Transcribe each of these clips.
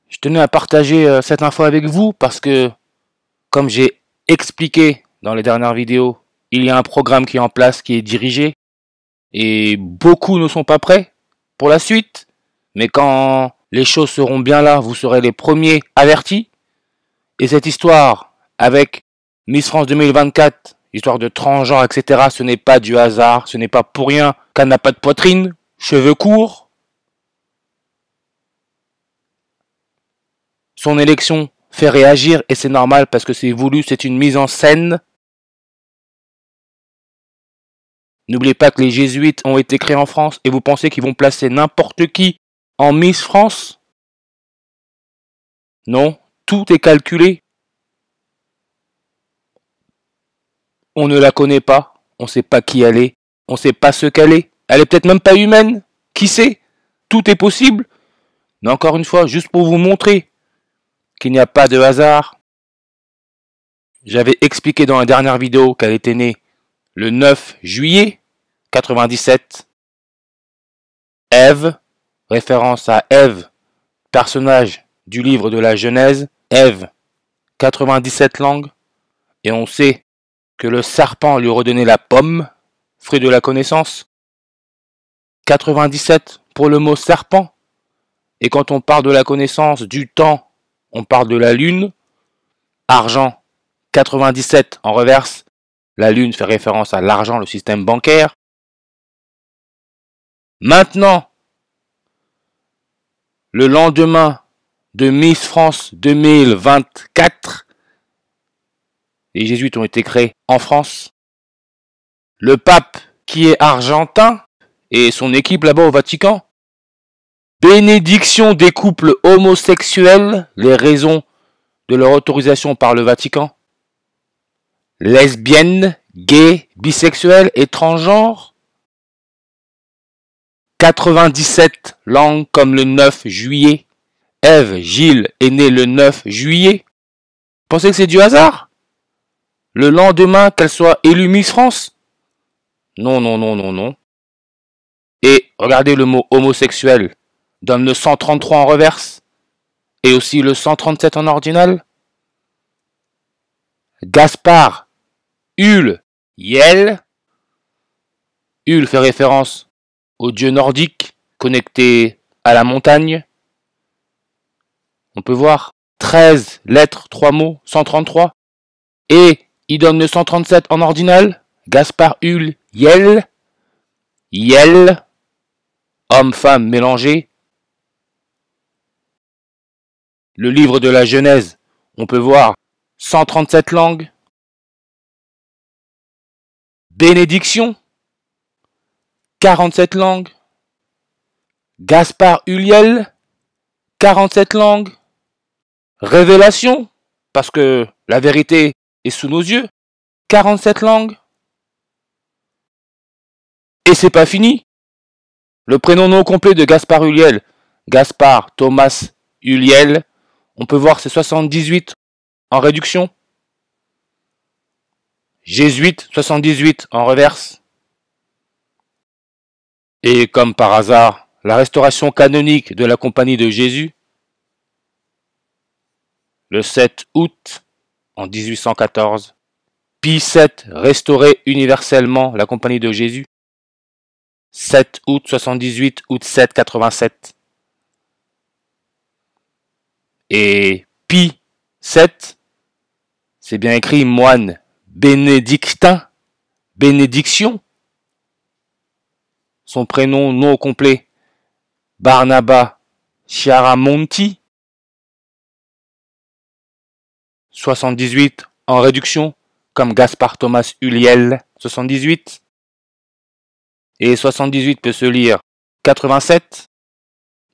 Je tenais à partager cette info avec vous parce que, comme j'ai expliqué dans les dernières vidéos, il y a un programme qui est en place, qui est dirigé, et beaucoup ne sont pas prêts pour la suite. Mais quand les choses seront bien là, vous serez les premiers avertis. Et cette histoire avec Miss France 2024, histoire de transgenre, etc., ce n'est pas du hasard, ce n'est pas pour rien qu'elle n'a pas de poitrine, cheveux courts. Son élection fait réagir et c'est normal parce que c'est voulu, c'est une mise en scène. N'oubliez pas que les jésuites ont été créés en France et vous pensez qu'ils vont placer n'importe qui en Miss France? Non, tout est calculé. On ne la connaît pas, on ne sait pas qui elle est, on ne sait pas ce qu'elle est. Elle est peut-être même pas humaine, qui sait? Tout est possible. Mais encore une fois, juste pour vous montrer qu'il n'y a pas de hasard, j'avais expliqué dans la dernière vidéo qu'elle était née le 9 juillet 97. Ève, référence à Ève, personnage du livre de la Genèse. Ève, 97 langues. Et on sait que le serpent lui redonnait la pomme, fruit de la connaissance. 97 pour le mot serpent. Et quand on parle de la connaissance du temps, on parle de la lune. Argent, 97 en reverse. La lune fait référence à l'argent, le système bancaire. Maintenant, le lendemain de Miss France 2024, les jésuites ont été créés en France. Le pape, qui est argentin, et son équipe là-bas au Vatican. Bénédiction des couples homosexuels, les raisons de leur autorisation par le Vatican. Lesbiennes, gays, bisexuels et transgenres. 97 langues comme le 9 juillet. Ève Gilles est née le 9 juillet. Pensez que c'est du hasard? Le lendemain qu'elle soit élue Miss France? Non, non, non, non, non. Et regardez le mot homosexuel. Donne le 133 en reverse. Et aussi le 137 en ordinal. Gaspard, Ul, Yel. Ul fait référence au dieu nordique connecté à la montagne. On peut voir 13 lettres, 3 mots, 133. Et il donne le 137 en ordinal. Gaspard, Ul, Yel. Yel. Homme-femme mélangé. Le livre de la Genèse, on peut voir 137 langues. Bénédiction, 47 langues. Gaspard Uliel, 47 langues. Révélation, parce que la vérité est sous nos yeux, 47 langues. Et c'est pas fini. Le prénom non complet de Gaspard Uliel, Gaspard Thomas Uliel, on peut voir c'est 78 en réduction. Jésuite, 78 en reverse. Et comme par hasard, la restauration canonique de la Compagnie de Jésus, le 7 août en 1814, Pie VII restaurait universellement la Compagnie de Jésus, 7 août 78, août 7, 87. Et Pie VII, c'est bien écrit moine bénédictin, bénédiction. Son prénom non complet, Barnaba Chiaramonti, 78 en réduction, comme Gaspard Thomas Uliel, 78. Et 78 peut se lire 87.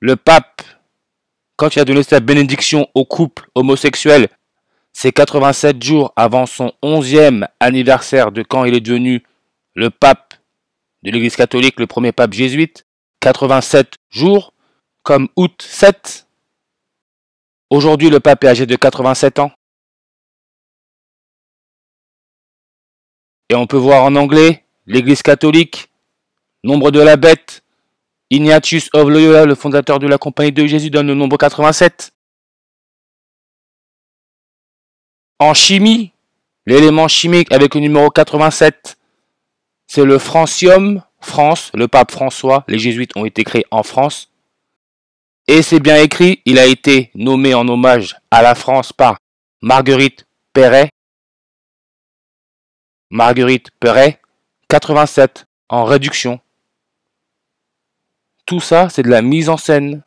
Le pape, quand il a donné sa bénédiction au couple homosexuel, c'est 87 jours avant son 11e anniversaire de quand il est devenu le pape de l'Église catholique, le premier pape jésuite. 87 jours, comme août 7. Aujourd'hui, le pape est âgé de 87 ans. Et on peut voir en anglais, l'Église catholique, nombre de la bête, Ignatius of Loyola, le fondateur de la Compagnie de Jésus, donne le nombre 87. En chimie, l'élément chimique avec le numéro 87, c'est le francium. France, le pape François, les jésuites ont été créés en France. Et c'est bien écrit, il a été nommé en hommage à la France par Marguerite Perret. Marguerite Perret, 87, en réduction. Tout ça, c'est de la mise en scène.